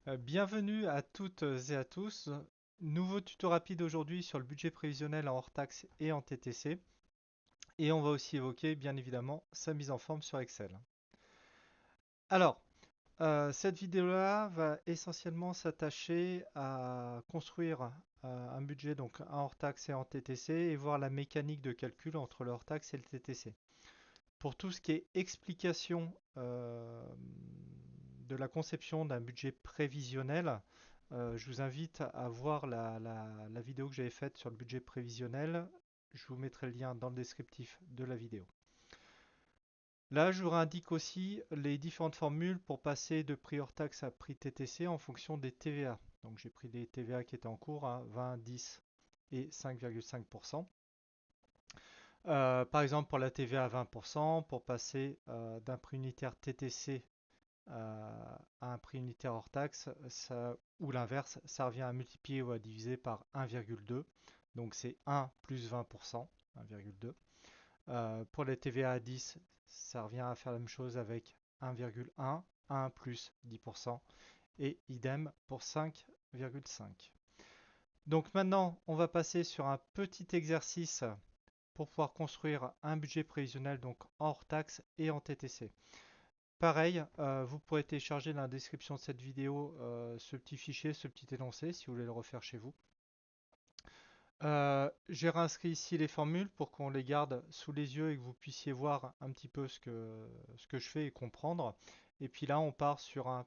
Bienvenue à toutes et à tous. Nouveau tuto rapide aujourd'hui sur le budget prévisionnel en hors taxe et en TTC. Et on va aussi évoquer bien évidemment sa mise en forme sur Excel. Alors, cette vidéo-là va essentiellement s'attacher à construire un budget donc en hors taxe et en TTC et voir la mécanique de calcul entre le hors taxe et le TTC. Pour tout ce qui est explication de la conception d'un budget prévisionnel, je vous invite à voir la vidéo que j'avais faite sur le budget prévisionnel. Je vous mettrai le lien dans le descriptif de la vidéo. Là, je vous indique aussi les différentes formules pour passer de prix hors taxe à prix TTC en fonction des TVA. Donc j'ai pris les TVA qui étaient en cours, hein, 20, 10 et 5,5%. Par exemple, pour la TVA à 20%, pour passer d'un prix unitaire TTC à un prix unitaire hors taxe, ou l'inverse, ça revient à multiplier ou à diviser par 1,2. Donc c'est 1 plus 20%, 1,2. Pour les TVA à 10, ça revient à faire la même chose avec 1,1, 1 plus 10%, et idem pour 5,5. Donc maintenant, on va passer sur un petit exercice pour pouvoir construire un budget prévisionnel donc hors taxe et en TTC. Pareil, vous pourrez télécharger dans la description de cette vidéo ce petit fichier, ce petit énoncé, si vous voulez le refaire chez vous. J'ai réinscrit ici les formules pour qu'on les garde sous les yeux et que vous puissiez voir un petit peu ce que je fais et comprendre. Et puis là, on part sur un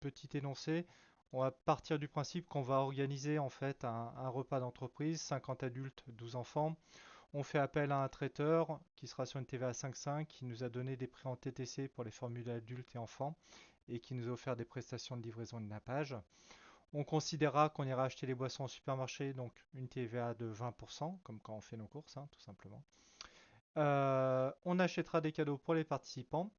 petit énoncé. On va partir du principe qu'on va organiser en fait un repas d'entreprise, 50 adultes, 12 enfants. On fait appel à un traiteur qui sera sur une TVA 5,5 qui nous a donné des prix en TTC pour les formules adultes et enfants et qui nous a offert des prestations de livraison et de nappage. On considérera qu'on ira acheter les boissons au supermarché, donc une TVA de 20%, comme quand on fait nos courses, hein, tout simplement. On achètera des cadeaux pour les participants,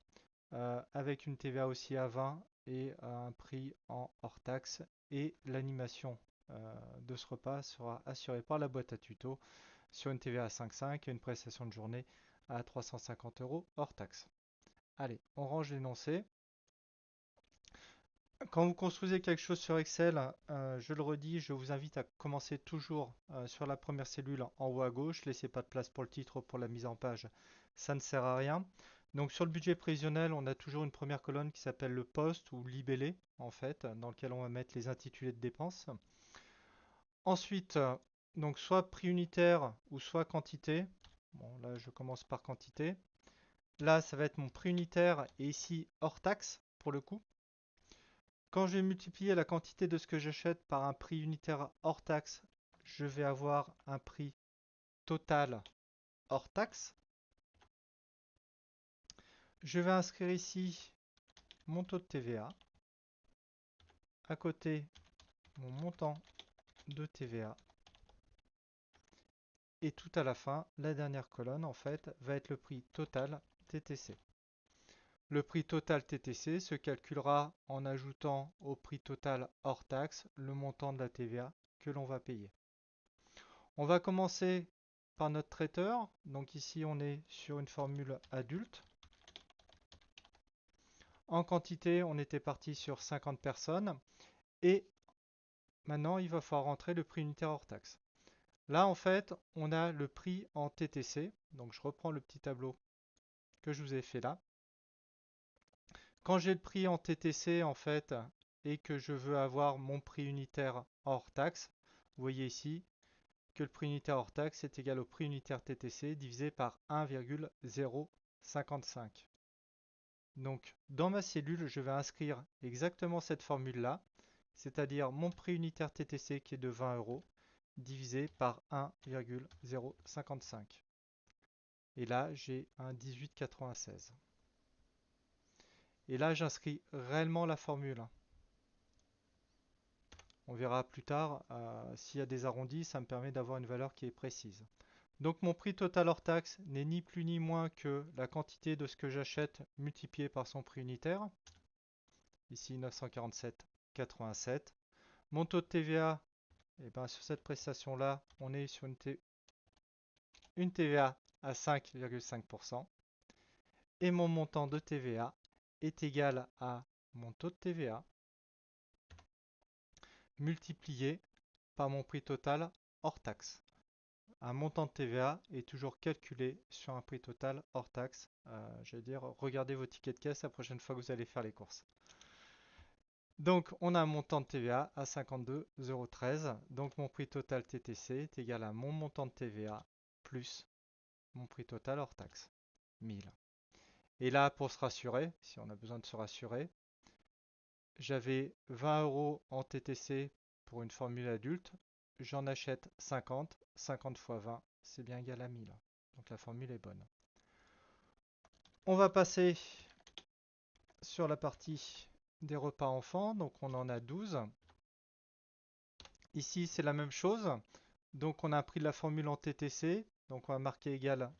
avec une TVA aussi à 20 et un prix en hors taxe. Et l'animation de ce repas sera assurée par la boîte à tuto sur une TVA à 5,5 et une prestation de journée à 350 euros hors taxe. Allez, on range l'énoncé. Quand vous construisez quelque chose sur Excel, je le redis, je vous invite à commencer toujours sur la première cellule en haut à gauche. Laissez pas de place pour le titre ou pour la mise en page, ça ne sert à rien. Donc sur le budget prévisionnel, on a toujours une première colonne qui s'appelle le poste ou libellé en fait, dans lequel on va mettre les intitulés de dépenses. Ensuite, donc soit prix unitaire ou soit quantité. Bon, là je commence par quantité. Là, ça va être mon prix unitaire et ici hors taxe pour le coup. Quand je vais multiplier la quantité de ce que j'achète par un prix unitaire hors taxe, je vais avoir un prix total hors taxe. Je vais inscrire ici mon taux de TVA. À côté, mon montant de TVA. Et tout à la fin, la dernière colonne, en fait, va être le prix total TTC. Le prix total TTC se calculera en ajoutant au prix total hors taxe le montant de la TVA que l'on va payer. On va commencer par notre traiteur. Donc ici, on est sur une formule adulte. En quantité, on était parti sur 50 personnes. Et maintenant, il va falloir rentrer le prix unitaire hors taxe. Là, en fait, on a le prix en TTC. Donc je reprends le petit tableau que je vous ai fait là. Quand j'ai le prix en TTC, en fait, et que je veux avoir mon prix unitaire hors taxe, vous voyez ici, que le prix unitaire hors taxe est égal au prix unitaire TTC divisé par 1,055. Donc dans ma cellule, je vais inscrire exactement cette formule-là, c'est-à-dire mon prix unitaire TTC qui est de 20 euros divisé par 1,055. Et là, j'ai un 18,96. Et là, j'inscris réellement la formule. On verra plus tard, s'il y a des arrondis, ça me permet d'avoir une valeur qui est précise. Donc mon prix total hors taxe n'est ni plus ni moins que la quantité de ce que j'achète multiplié par son prix unitaire. Ici 947,87. Mon taux de TVA, eh ben, sur cette prestation-là, on est sur une TVA à 5,5%. Et mon montant de TVA est égal à mon taux de TVA multiplié par mon prix total hors taxe. Un montant de TVA est toujours calculé sur un prix total hors taxe. Je veux dire, regardez vos tickets de caisse la prochaine fois que vous allez faire les courses. Donc, on a un montant de TVA à 52,13 €. Donc, mon prix total TTC est égal à mon montant de TVA plus mon prix total hors taxe, 1000. Et là, pour se rassurer, si on a besoin de se rassurer, j'avais 20 € en TTC pour une formule adulte. J'en achète 50. 50 fois 20, c'est bien égal à 1000. Donc, la formule est bonne. On va passer sur la partie des repas enfants. Donc, on en a 12. Ici, c'est la même chose. Donc, on a pris la formule en TTC. Donc, on va marquer égal,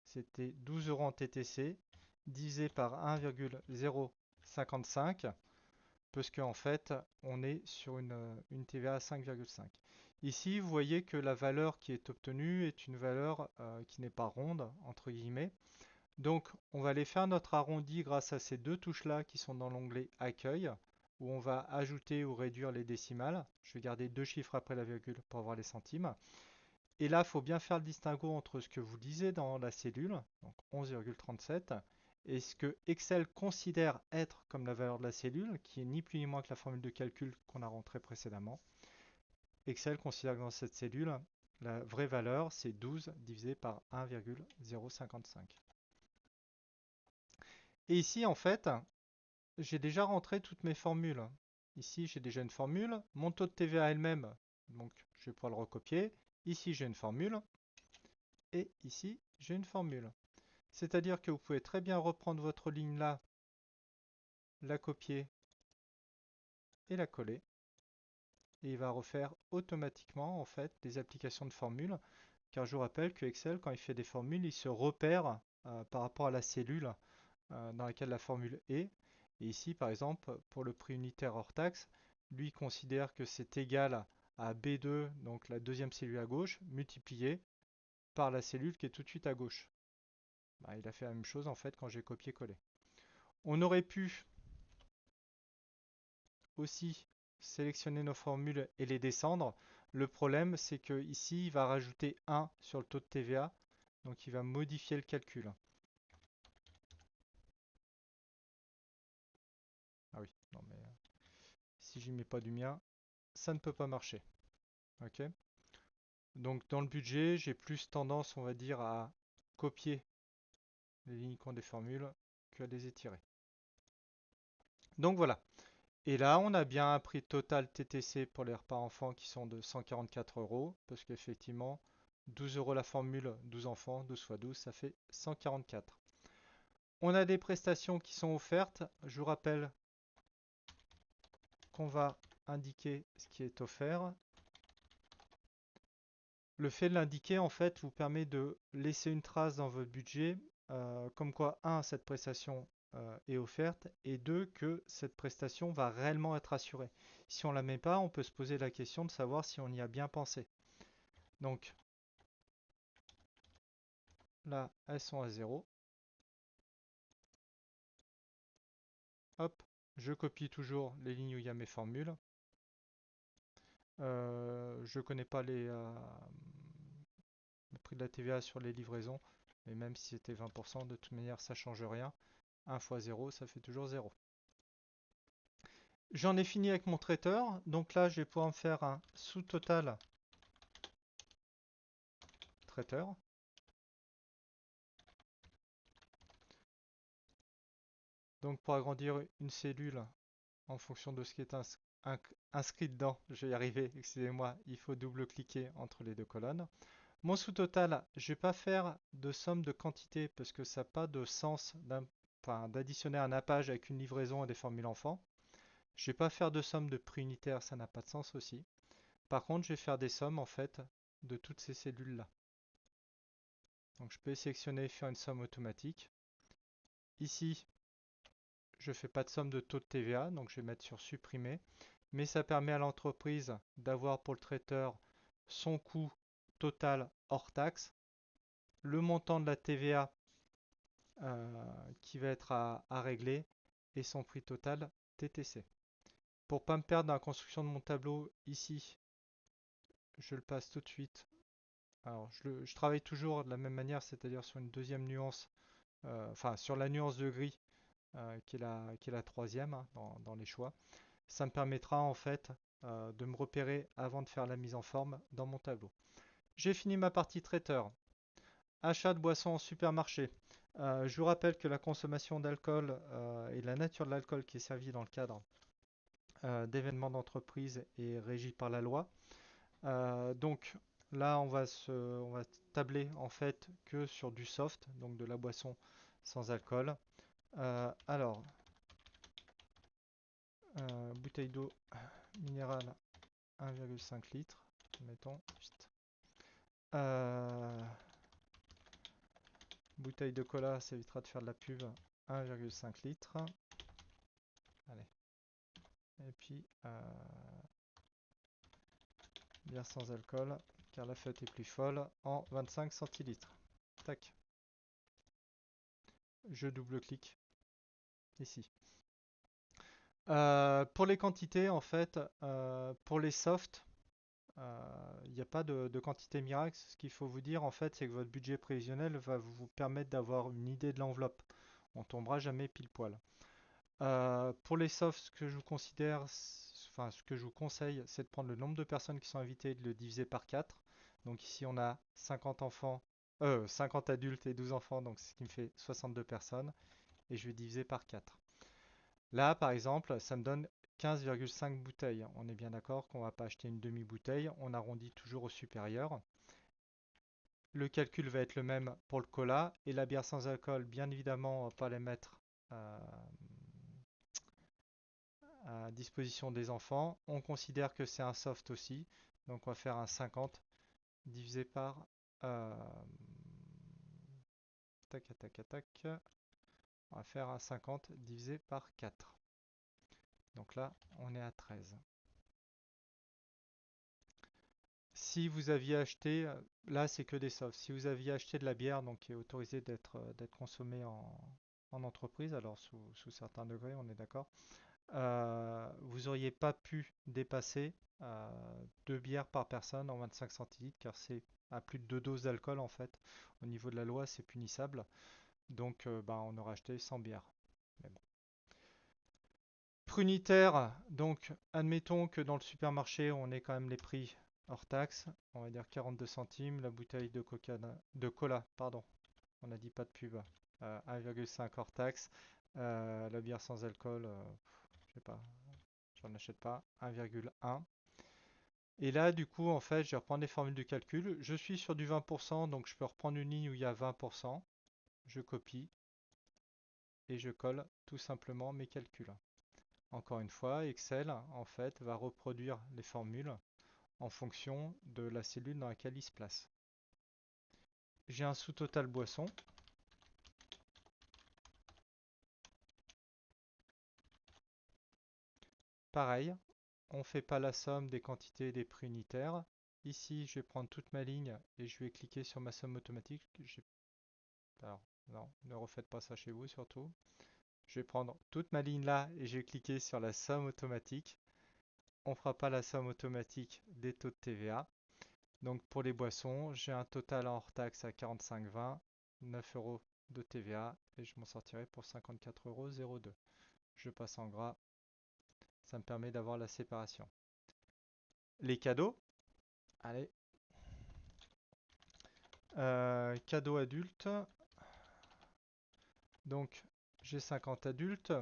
c'était 12 € en TTC, divisé par 1,055, parce qu'en fait, on est sur une TVA à 5,5. Ici, vous voyez que la valeur qui est obtenue est une valeur qui n'est pas ronde, entre guillemets. Donc, on va aller faire notre arrondi grâce à ces deux touches-là qui sont dans l'onglet Accueil, où on va ajouter ou réduire les décimales. Je vais garder deux chiffres après la virgule pour avoir les centimes. Et là, il faut bien faire le distinguo entre ce que vous lisez dans la cellule, donc 11,37, et ce que Excel considère être comme la valeur de la cellule, qui est ni plus ni moins que la formule de calcul qu'on a rentrée précédemment. Excel considère que dans cette cellule, la vraie valeur, c'est 12 divisé par 1,055. Et ici, en fait, j'ai déjà rentré toutes mes formules. Ici, j'ai déjà une formule. Mon taux de TVA elle-même, donc je vais pouvoir le recopier. Ici, j'ai une formule. Et ici, j'ai une formule. C'est-à-dire que vous pouvez très bien reprendre votre ligne là, la copier et la coller. Et il va refaire automatiquement en fait des applications de formules. Car je vous rappelle que Excel, quand il fait des formules, il se repère par rapport à la cellule dans laquelle la formule est. Et ici, par exemple, pour le prix unitaire hors taxe, lui considère que c'est égal à B2, donc la deuxième cellule à gauche, multiplié par la cellule qui est tout de suite à gauche. Bah, il a fait la même chose en fait quand j'ai copié-collé. On aurait pu aussi sélectionner nos formules et les descendre. Le problème, c'est que ici, il va rajouter 1 sur le taux de TVA, donc il va modifier le calcul. Ah oui, non mais si j'y mets pas du mien, ça ne peut pas marcher. Ok. Donc dans le budget, j'ai plus tendance, on va dire, à copier les lignes qui ont des formules qu'à les étirer. Donc voilà. Et là, on a bien un prix total TTC pour les repas enfants qui sont de 144 €, parce qu'effectivement, 12 € la formule, 12 enfants, 12 fois 12, ça fait 144. On a des prestations qui sont offertes. Je vous rappelle qu'on va indiquer ce qui est offert. Le fait de l'indiquer, en fait, vous permet de laisser une trace dans votre budget, comme quoi, un, cette prestation est offerte, et deux, que cette prestation va réellement être assurée. Si on ne la met pas, on peut se poser la question de savoir si on y a bien pensé. Donc, là, elles sont à 0. Hop, je copie toujours les lignes où il y a mes formules. Je ne connais pas le prix de la TVA sur les livraisons, mais même si c'était 20%, de toute manière, ça ne change rien. 1 fois 0, ça fait toujours 0. J'en ai fini avec mon traiteur, donc là, je vais pouvoir me faire un sous-total traiteur. Donc pour agrandir une cellule en fonction de ce qui est inscrit dedans, je vais y arriver, excusez-moi, il faut double-cliquer entre les deux colonnes. Mon sous-total, je ne vais pas faire de somme de quantité parce que ça n'a pas de sens d'additionner un appage avec une livraison et des formules enfants. Je ne vais pas faire de somme de prix unitaire, ça n'a pas de sens aussi. Par contre, je vais faire des sommes en fait de toutes ces cellules-là. Donc je peux sélectionner et faire une somme automatique. Ici, je ne fais pas de somme de taux de TVA, donc je vais mettre sur supprimer. Mais ça permet à l'entreprise d'avoir pour le traiteur son coût total hors taxe, le montant de la TVA qui va être à régler et son prix total TTC. Pour pas me perdre dans la construction de mon tableau, ici, je le passe tout de suite. Alors, je travaille toujours de la même manière, c'est-à-dire sur une deuxième nuance, enfin sur la nuance de gris, qui est la troisième hein, dans les choix. Ça me permettra en fait de me repérer avant de faire la mise en forme dans mon tableau. J'ai fini ma partie traiteur. Achat de boissons en supermarché. Je vous rappelle que la consommation d'alcool et la nature de l'alcool qui est servi dans le cadre d'événements d'entreprise est régie par la loi. Donc là, on va tabler en fait que sur du soft, donc de la boisson sans alcool. Alors, bouteille d'eau minérale 1,5 litres, mettons. Euh, Bouteille de cola, ça évitera de faire de la pub. 1,5 litres. Allez. Et puis, bière sans alcool, car la fête est plus folle, en 25 centilitres. Tac. Je double-clique ici. Pour les quantités, en fait, pour les softs, il n'y a pas de quantité miracle. Ce qu'il faut vous dire, en fait, c'est que votre budget prévisionnel va vous permettre d'avoir une idée de l'enveloppe. On tombera jamais pile poil. Pour les softs, ce que je vous considère, enfin ce que je vous conseille, c'est de prendre le nombre de personnes qui sont invitées et de le diviser par 4. Donc ici on a 50 enfants, 50 adultes et 12 enfants, donc ce qui me fait 62 personnes, et je vais diviser par 4. Là par exemple, ça me donne 15,5 bouteilles. On est bien d'accord qu'on ne va pas acheter une demi-bouteille, on arrondit toujours au supérieur. Le calcul va être le même pour le cola et la bière sans alcool, bien évidemment, on ne va pas les mettre euh, à disposition des enfants. On considère que c'est un soft aussi, donc on va faire un 50 divisé par tac, tac, tac. On va faire un 50 divisé par 4. Donc là, on est à 13. Si vous aviez acheté, là c'est que des softs, si vous aviez acheté de la bière, donc qui est autorisée d'être consommée en entreprise, alors sous certains degrés, on est d'accord, vous n'auriez pas pu dépasser 2 bières par personne en 25 centilitres, car c'est à plus de 2 doses d'alcool en fait. Au niveau de la loi, c'est punissable. Donc bah, on aurait acheté 100 bières. Mais bon. Prunitaire, donc admettons que dans le supermarché, on ait quand même les prix hors taxe. On va dire 42 centimes. La bouteille de cola, pardon, on n'a dit pas de pub. 1,5 hors taxe. La bière sans alcool, je sais pas, j'en achète pas. 1,1. Et là, du coup, en fait, je vais reprendre les formules de calcul. Je suis sur du 20%, donc je peux reprendre une ligne où il y a 20%. Je copie et je colle tout simplement mes calculs. Encore une fois, Excel, en fait, va reproduire les formules en fonction de la cellule dans laquelle il se place. J'ai un sous-total boisson. Pareil, on ne fait pas la somme des quantités et des prix unitaires. Ici, je vais prendre toute ma ligne et je vais cliquer sur ma somme automatique. Alors, non, ne refaites pas ça chez vous surtout. Je vais prendre toute ma ligne là et je vais cliquer sur la somme automatique. On ne fera pas la somme automatique des taux de TVA. Donc pour les boissons, j'ai un total hors taxe à 45,20, 9 euros de TVA et je m'en sortirai pour 54,02 euros. Je passe en gras, ça me permet d'avoir la séparation. Les cadeaux, allez, cadeaux adultes. Donc j'ai 50 adultes.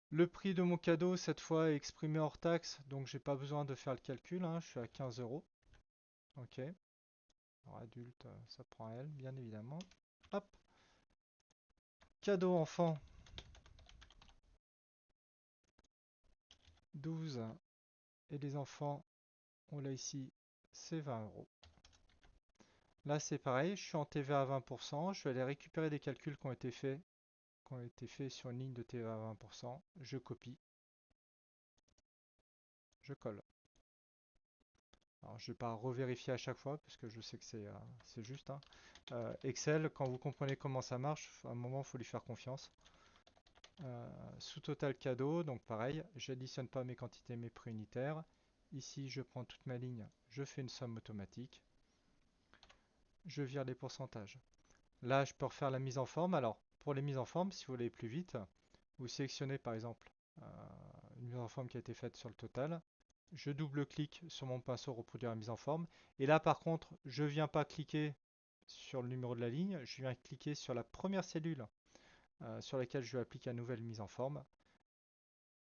Le prix de mon cadeau cette fois est exprimé hors taxe, donc j'ai pas besoin de faire le calcul, hein, je suis à 15 euros. Ok. Alors adulte, ça prend elle, bien évidemment. Hop. Cadeau enfant, 12. Et les enfants, on l'a ici, c'est 20 euros. Là, c'est pareil, je suis en TVA à 20%. Je vais aller récupérer des calculs qui ont été faits sur une ligne de TVA à 20%. Je copie, je colle. Alors, je ne vais pas revérifier à chaque fois, parce que je sais que c'est juste, hein. Excel, quand vous comprenez comment ça marche, à un moment, il faut lui faire confiance. Sous-total cadeau, donc pareil, j'additionne pas mes quantités, mes prix unitaires. Ici, je prends toute ma ligne, je fais une somme automatique, je vire les pourcentages. Là, je peux refaire la mise en forme. Alors, pour les mises en forme, si vous voulez plus vite, vous sélectionnez par exemple euh, une mise en forme qui a été faite sur le total. Je double-clique sur mon pinceau reproduire la mise en forme. Et là, par contre, je ne viens pas cliquer sur le numéro de la ligne, je viens cliquer sur la première cellule sur laquelle je vais appliquer la nouvelle mise en forme.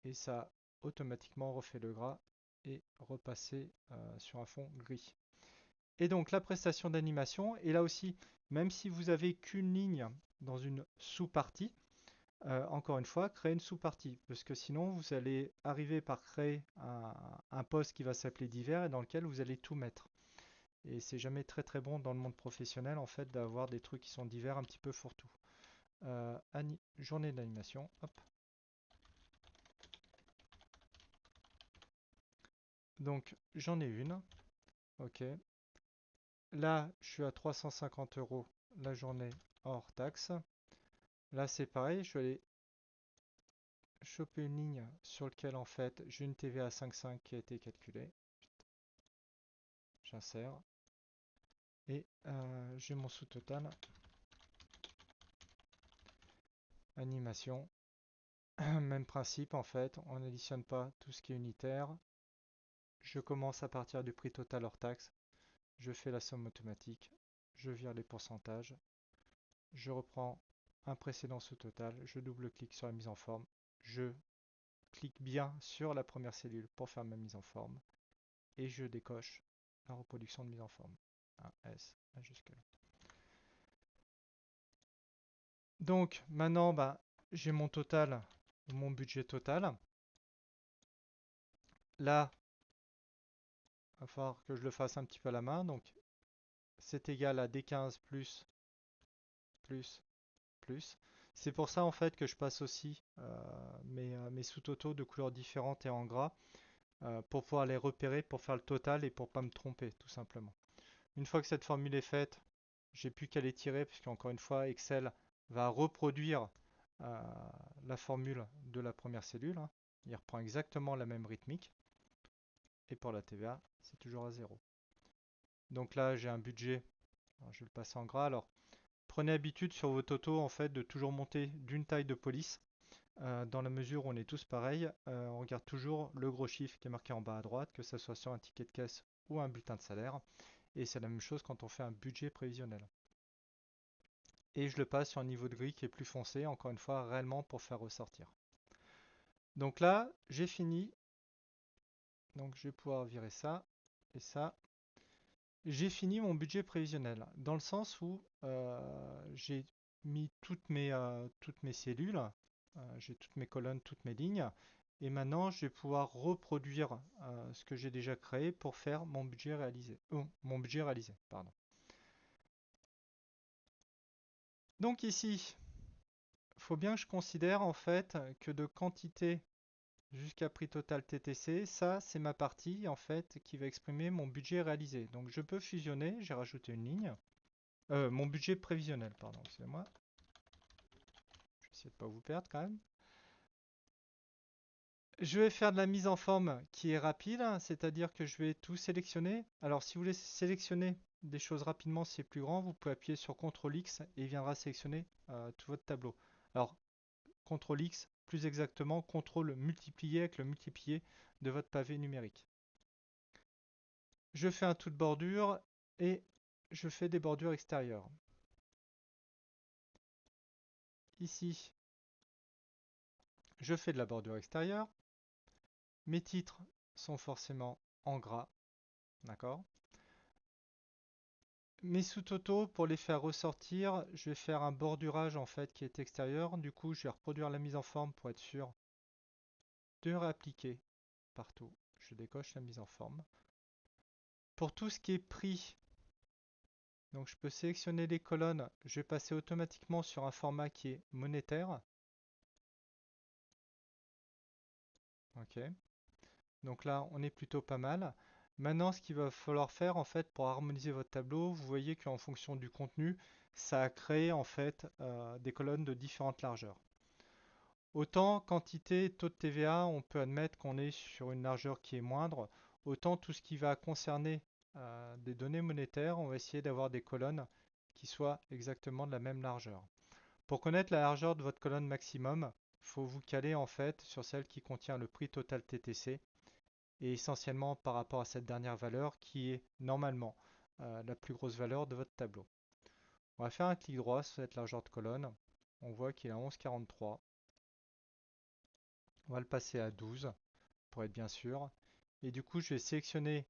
Et ça automatiquement refait le gras et repasser sur un fond gris. Et donc la prestation d'animation, et là aussi, même si vous avez qu'une ligne dans une sous-partie, encore une fois, créez une sous-partie, parce que sinon vous allez arriver par créer un poste qui va s'appeler divers et dans lequel vous allez tout mettre. Et c'est jamais très très bon dans le monde professionnel en fait d'avoir des trucs qui sont divers un petit peu fourre-tout. Journée d'animation, hop. Donc j'en ai une, ok. Là je suis à 350 euros la journée hors taxe. Là c'est pareil, je vais aller choper une ligne sur laquelle en fait j'ai une TVA à 5,5 qui a été calculée. J'insère et j'ai mon sous-total. Animation. Même principe en fait, on n'additionne pas tout ce qui est unitaire. Je commence à partir du prix total hors taxe. Je fais la somme automatique. Je vire les pourcentages. Je reprends un précédent sous-total. Je double-clique sur la mise en forme. Je clique bien sur la première cellule pour faire ma mise en forme. Et je décoche la reproduction de mise en forme. Un S majuscule. Donc maintenant, bah, j'ai mon total, mon budget total. Là, il va falloir que je le fasse un petit peu à la main. Donc c'est égal à D15 plus, plus, plus. C'est pour ça en fait que je passe aussi mes sous-totaux de couleurs différentes et en gras pour pouvoir les repérer, pour faire le total et pour pas me tromper tout simplement. Une fois que cette formule est faite, j'ai plus qu'à les tirer puisqu'encore une fois Excel va reproduire euh, la formule de la première cellule, hein. Il reprend exactement la même rythmique. Et pour la TVA, c'est toujours à zéro. Donc là, j'ai un budget. Alors, je vais le passer en gras. Alors, prenez habitude sur vos totaux en fait de toujours monter d'une taille de police. Dans la mesure où on est tous pareils, on regarde toujours le gros chiffre qui est marqué en bas à droite, que ce soit sur un ticket de caisse ou un bulletin de salaire. Et c'est la même chose quand on fait un budget prévisionnel. Et je le passe sur un niveau de gris qui est plus foncé, encore une fois, réellement pour faire ressortir. Donc là, j'ai fini. Donc je vais pouvoir virer ça et ça. J'ai fini mon budget prévisionnel, dans le sens où j'ai mis toutes mes cellules, j'ai toutes mes colonnes, toutes mes lignes, et maintenant je vais pouvoir reproduire ce que j'ai déjà créé pour faire mon budget réalisé. Mon budget réalisé, pardon. Donc ici, il faut bien que je considère en fait que de quantité jusqu'à prix total TTC, ça c'est ma partie en fait qui va exprimer mon budget réalisé. Donc je peux fusionner, j'ai rajouté une ligne. Mon budget prévisionnel, pardon, excusez-moi. Je vais essayer de ne pas vous perdre quand même. Je vais faire de la mise en forme qui est rapide, hein, c'est-à-dire que je vais tout sélectionner. Alors si vous voulez sélectionner des choses rapidement, si c'est plus grand, vous pouvez appuyer sur CTRL X et il viendra sélectionner tout votre tableau. Alors CTRL X, plus exactement, CTRL multiplier avec le multiplier de votre pavé numérique. Je fais un tout de bordure et je fais des bordures extérieures. Ici, je fais de la bordure extérieure. Mes titres sont forcément en gras, d'accord? Mes sous-totaux, pour les faire ressortir, je vais faire un bordurage en fait qui est extérieur. Du coup, je vais reproduire la mise en forme pour être sûr de réappliquer partout. Je décoche la mise en forme. Pour tout ce qui est prix, donc je peux sélectionner les colonnes. Je vais passer automatiquement sur un format qui est monétaire. Ok. Donc là, on est plutôt pas mal. Maintenant, ce qu'il va falloir faire en fait pour harmoniser votre tableau, vous voyez qu'en fonction du contenu, ça a créé en fait des colonnes de différentes largeurs. Autant quantité, taux de TVA, on peut admettre qu'on est sur une largeur qui est moindre, autant tout ce qui va concerner des données monétaires, on va essayer d'avoir des colonnes qui soient exactement de la même largeur. Pour connaître la largeur de votre colonne maximum, il faut vous caler en fait sur celle qui contient le prix total TTC et essentiellement par rapport à cette dernière valeur qui est normalement la plus grosse valeur de votre tableau. On va faire un clic droit sur cette largeur de colonne. On voit qu'il est à 11,43. On va le passer à 12 pour être bien sûr. Et du coup, je vais sélectionner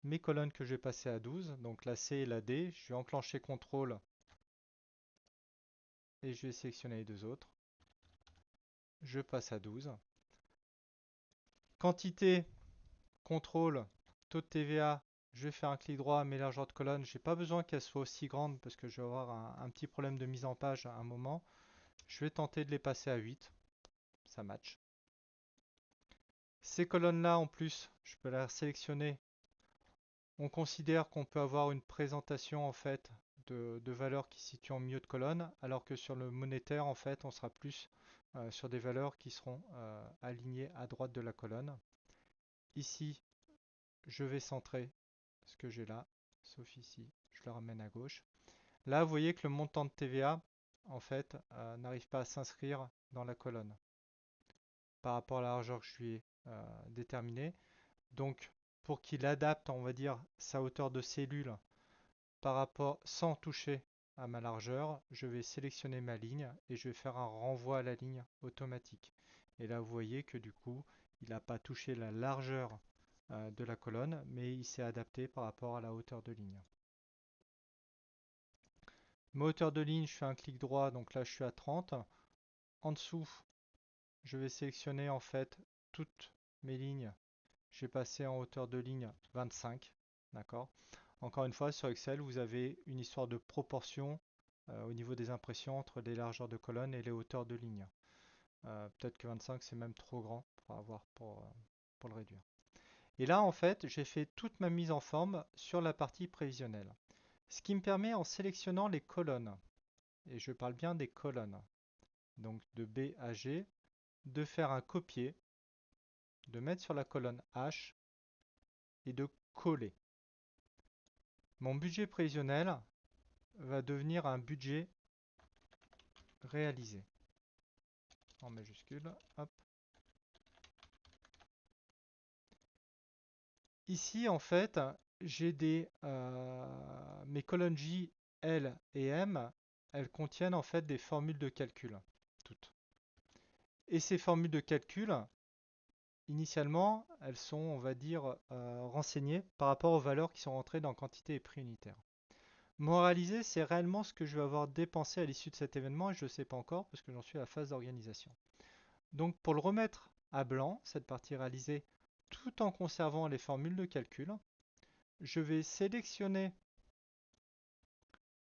mes colonnes que je vais passer à 12, donc la C et la D. Je vais enclencher CTRL et je vais sélectionner les deux autres. Je passe à 12. Quantité, CTRL, taux de TVA, je vais faire un clic droit à mes largeurs de colonne. Je n'ai pas besoin qu'elles soient aussi grandes parce que je vais avoir un petit problème de mise en page à un moment. Je vais tenter de les passer à 8. Ça match. Ces colonnes-là, en plus, je peux les sélectionner. On considère qu'on peut avoir une présentation en fait de valeurs qui se situent en milieu de colonne, alors que sur le monétaire, en fait, on sera plus sur des valeurs qui seront alignées à droite de la colonne. Ici, je vais centrer ce que j'ai là, sauf ici, je le ramène à gauche. Là, vous voyez que le montant de TVA, en fait, n'arrive pas à s'inscrire dans la colonne par rapport à la largeur que je lui ai déterminée. Donc, pour qu'il adapte, on va dire, sa hauteur de cellule par rapport, sans toucher à ma largeur, je vais sélectionner ma ligne et je vais faire un renvoi à la ligne automatique. Et là, vous voyez que du coup, il n'a pas touché la largeur de la colonne, mais il s'est adapté par rapport à la hauteur de ligne. Ma hauteur de ligne, je fais un clic droit, donc là je suis à 30. En dessous, je vais sélectionner en fait toutes mes lignes. Je vais passer en hauteur de ligne 25. D'accord. Encore une fois, sur Excel, vous avez une histoire de proportion au niveau des impressions entre les largeurs de colonne et les hauteurs de ligne. Peut-être que 25 c'est même trop grand pour avoir pour le réduire. Et là, en fait, j'ai fait toute ma mise en forme sur la partie prévisionnelle. Ce qui me permet, en sélectionnant les colonnes, et je parle bien des colonnes, donc de B à G, de faire un copier, de mettre sur la colonne H et de coller. Mon budget prévisionnel va devenir un budget réalisé. En majuscule, hop. Ici, en fait, j'ai mes colonnes J, L et M, elles contiennent en fait des formules de calcul, toutes. Et ces formules de calcul, initialement, elles sont, on va dire, renseignées par rapport aux valeurs qui sont rentrées dans quantité et prix unitaire. Moraliser, c'est réellement ce que je vais avoir dépensé à l'issue de cet événement et je ne sais pas encore parce que j'en suis à la phase d'organisation. Donc pour le remettre à blanc, cette partie réalisée, tout en conservant les formules de calcul, je vais sélectionner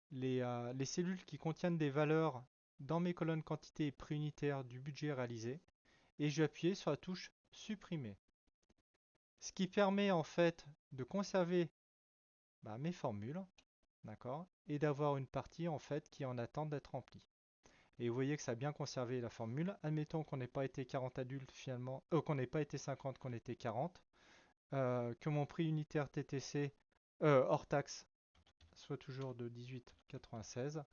les cellules qui contiennent des valeurs dans mes colonnes quantité et prix unitaire du budget réalisé et je vais appuyer sur la touche supprimer. Ce qui permet en fait de conserver mes formules, d'accord, et d'avoir une partie en fait qui est en attente d'être remplie. Et vous voyez que ça a bien conservé la formule. Admettons qu'on n'ait pas été 40 adultes finalement, qu'on n'ait pas été 50, qu'on était 40, que mon prix unitaire TTC hors taxe soit toujours de 18,96.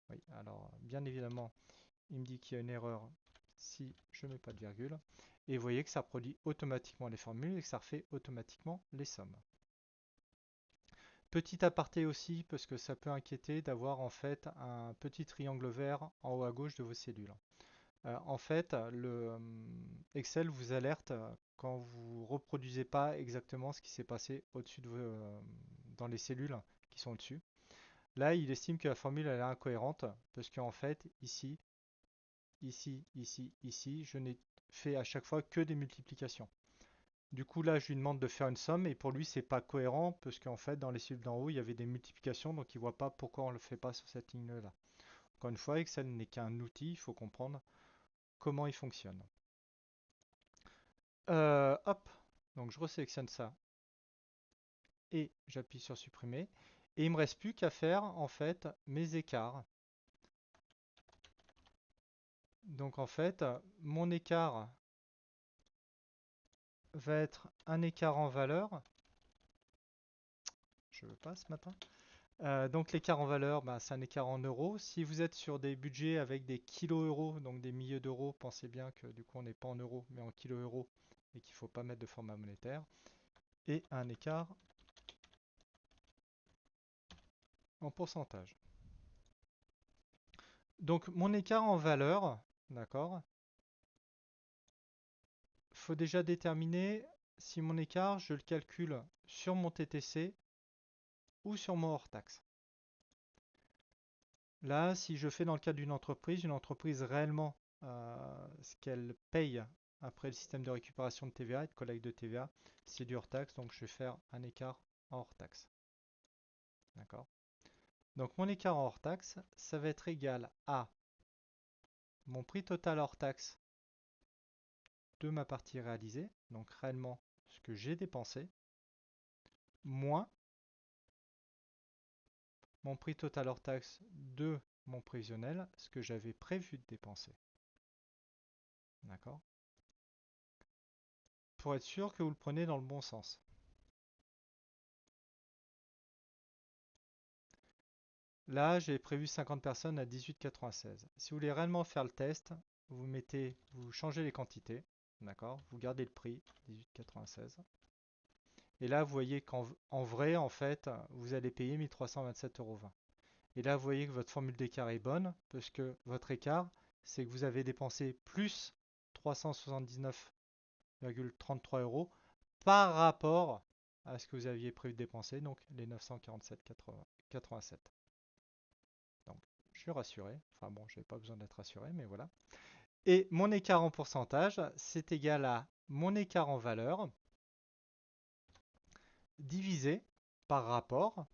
Oui, alors bien évidemment, il me dit qu'il y a une erreur si je ne mets pas de virgule. Et vous voyez que ça produit automatiquement les formules et que ça refait automatiquement les sommes. Petit aparté aussi, parce que ça peut inquiéter d'avoir en fait un petit triangle vert en haut à gauche de vos cellules. En fait, le Excel vous alerte quand vous ne reproduisez pas exactement ce qui s'est passé au-dessus de dans les cellules qui sont au-dessus. Là, il estime que la formule elle est incohérente parce qu'en fait, ici, ici, ici, ici, je n'ai fait à chaque fois que des multiplications. Du coup, là, je lui demande de faire une somme et pour lui, c'est pas cohérent parce qu'en fait, dans les cellules d'en haut, il y avait des multiplications, donc il voit pas pourquoi on le fait pas sur cette ligne-là. Encore une fois, Excel n'est qu'un outil, il faut comprendre comment il fonctionne. Hop, donc je resélectionne ça et j'appuie sur supprimer. Et il me reste plus qu'à faire en fait mes écarts. Donc en fait, mon écart va être un écart en valeur. Je veux pas ce matin. Donc l'écart en valeur, bah, c'est un écart en euros. Si vous êtes sur des budgets avec des kilos euros, donc des milliers d'euros, pensez bien que du coup on n'est pas en euros, mais en kilos euros, et qu'il ne faut pas mettre de format monétaire. Et un écart en pourcentage. Donc mon écart en valeur, d'accord, faut déjà déterminer si mon écart, je le calcule sur mon TTC ou sur mon hors taxe. Là, si je fais dans le cadre d'une entreprise réellement, ce qu'elle paye après le système de récupération de TVA et de collecte de TVA, c'est du hors taxe, donc je vais faire un écart en hors taxe. D'accord? Donc mon écart en hors taxe, ça va être égal à mon prix total hors taxe de ma partie réalisée, donc réellement ce que j'ai dépensé, moins mon prix total hors taxe de mon prévisionnel, ce que j'avais prévu de dépenser. D'accord? Pour être sûr que vous le prenez dans le bon sens. Là, j'ai prévu 50 personnes à 18,96. Si vous voulez réellement faire le test, vous changez les quantités, d'accord? Vous gardez le prix, 18,96. Et là, vous voyez qu'en vrai, en fait, vous allez payer 1327,20 €. Et là, vous voyez que votre formule d'écart est bonne, parce que votre écart, c'est que vous avez dépensé plus 379,33 € par rapport à ce que vous aviez prévu de dépenser, donc les 947,87. Donc, je suis rassuré. Enfin bon, je n'ai pas besoin d'être rassuré, mais voilà. Et mon écart en pourcentage, c'est égal à mon écart en valeur divisé par rapport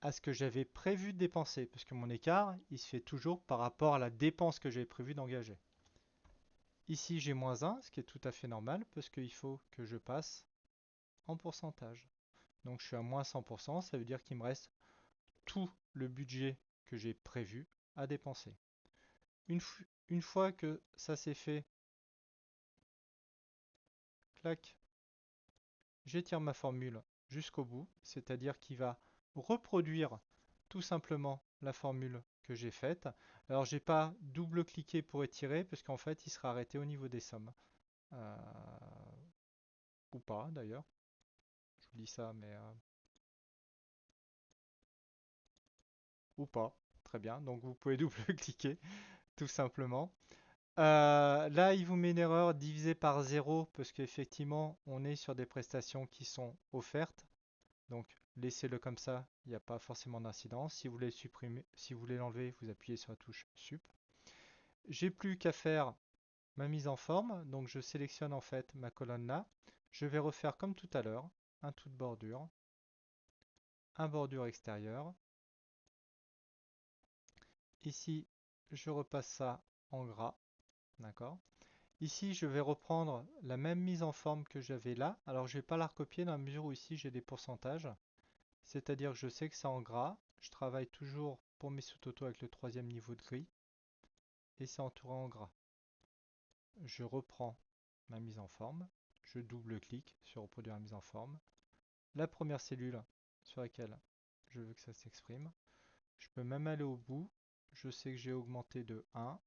à ce que j'avais prévu de dépenser. Parce que mon écart, il se fait toujours par rapport à la dépense que j'avais prévu d'engager. Ici, j'ai moins 1, ce qui est tout à fait normal, parce qu'il faut que je passe en pourcentage. Donc je suis à moins 100%, ça veut dire qu'il me reste tout le budget que j'ai prévu à dépenser. Une fois que ça c'est fait, clac, j'étire ma formule jusqu'au bout, c'est-à-dire qu'il va reproduire tout simplement la formule que j'ai faite. Alors j'ai pas double-cliqué pour étirer, parce qu'en fait il sera arrêté au niveau des sommes. Euh, ou pas d'ailleurs, je vous dis ça, mais ou pas. Très bien, donc vous pouvez double-cliquer tout simplement. Là, il vous met une erreur divisé par 0 parce qu'effectivement, on est sur des prestations qui sont offertes. Donc, laissez-le comme ça, il n'y a pas forcément d'incidence. Si vous voulez supprimer, si vous voulez l'enlever, vous appuyez sur la touche Sup. J'ai plus qu'à faire ma mise en forme. Donc, je sélectionne en fait ma colonne là. Je vais refaire comme tout à l'heure, un tout de bordure, un bordure extérieur. Ici, je repasse ça en gras, d'accord? Ici, je vais reprendre la même mise en forme que j'avais là. Alors, je ne vais pas la recopier dans la mesure où ici j'ai des pourcentages. C'est-à-dire que je sais que c'est en gras. Je travaille toujours pour mes sous-totaux avec le troisième niveau de gris. Et c'est entouré en gras. Je reprends ma mise en forme. Je double-clique sur reproduire la mise en forme. La première cellule sur laquelle je veux que ça s'exprime. Je peux même aller au bout. Je sais que j'ai augmenté de 1.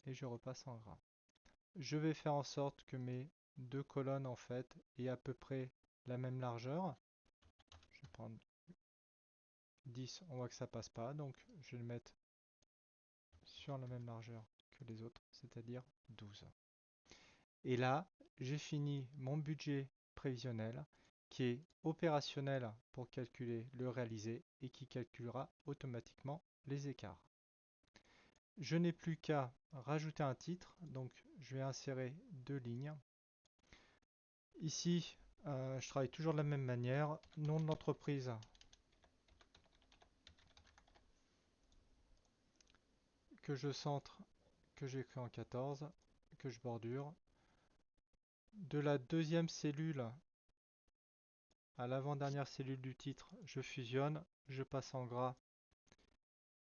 Et je repasse en gras. Je vais faire en sorte que mes deux colonnes en fait aient à peu près la même largeur. Je vais prendre 10, on voit que ça passe pas, donc je vais le mettre sur la même largeur que les autres, c'est-à-dire 12. Et là, j'ai fini mon budget prévisionnel qui est opérationnel pour calculer le réalisé et qui calculera automatiquement les écarts. Je n'ai plus qu'à rajouter un titre, donc je vais insérer deux lignes. Ici, je travaille toujours de la même manière. Nom de l'entreprise que je centre, que j'écris en 14, que je bordure. De la deuxième cellule à l'avant-dernière cellule du titre, je fusionne, je passe en gras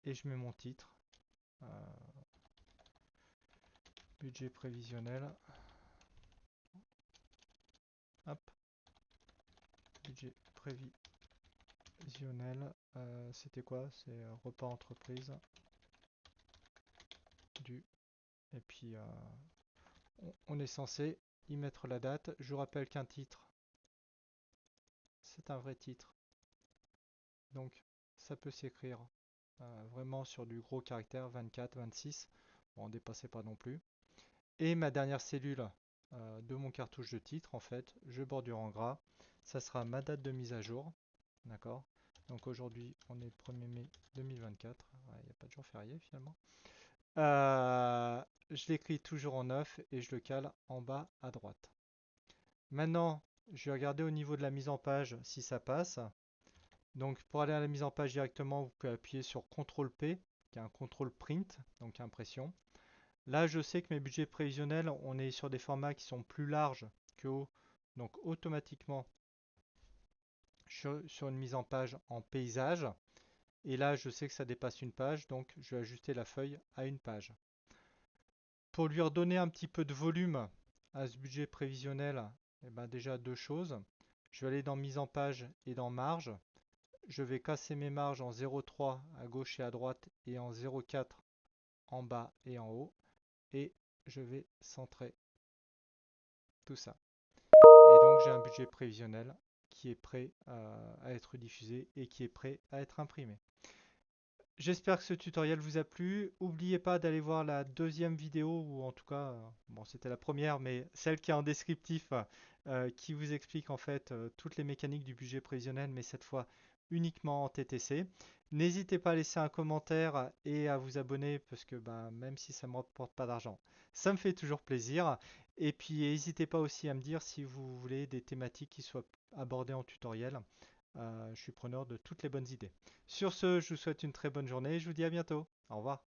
et je mets mon titre. Euh, budget prévisionnel. Hop, budget prévisionnel. C'était quoi? C'est repas entreprise du. Et puis on est censé y mettre la date. Je vous rappelle qu'un titre, c'est un vrai titre. Donc ça peut s'écrire vraiment sur du gros caractère 24, 26. Bon, on ne dépassait pas non plus. Et ma dernière cellule de mon cartouche de titre, en fait, je bordure en gras. Ça sera ma date de mise à jour. D'accord. Donc aujourd'hui, on est le 1er mai 2024. Il n'y a pas de jour férié finalement. Je l'écris toujours en neuf et je le cale en bas à droite. Maintenant, je vais regarder au niveau de la mise en page si ça passe. Donc pour aller à la mise en page directement, vous pouvez appuyer sur CTRL P, qui est un contrôle print, donc impression. Là, je sais que mes budgets prévisionnels, on est sur des formats qui sont plus larges que haut. Donc automatiquement, je suis sur une mise en page en paysage. Et là, je sais que ça dépasse une page, donc je vais ajuster la feuille à une page. Pour lui redonner un petit peu de volume à ce budget prévisionnel, eh ben déjà deux choses. Je vais aller dans mise en page et dans marge. Je vais casser mes marges en 0,3 à gauche et à droite et en 0,4 en bas et en haut. Et je vais centrer tout ça. Et donc j'ai un budget prévisionnel qui est prêt à être diffusé et qui est prêt à être imprimé. J'espère que ce tutoriel vous a plu. N'oubliez pas d'aller voir la deuxième vidéo, ou en tout cas, bon, c'était la première, mais celle qui est en descriptif, qui vous explique en fait toutes les mécaniques du budget prévisionnel, mais cette fois uniquement en TTC. N'hésitez pas à laisser un commentaire et à vous abonner, parce que bah, même si ça ne me rapporte pas d'argent, ça me fait toujours plaisir. Et puis n'hésitez pas aussi à me dire si vous voulez des thématiques qui soient abordées en tutoriel. Je suis preneur de toutes les bonnes idées. Sur ce, je vous souhaite une très bonne journée et je vous dis à bientôt. Au revoir.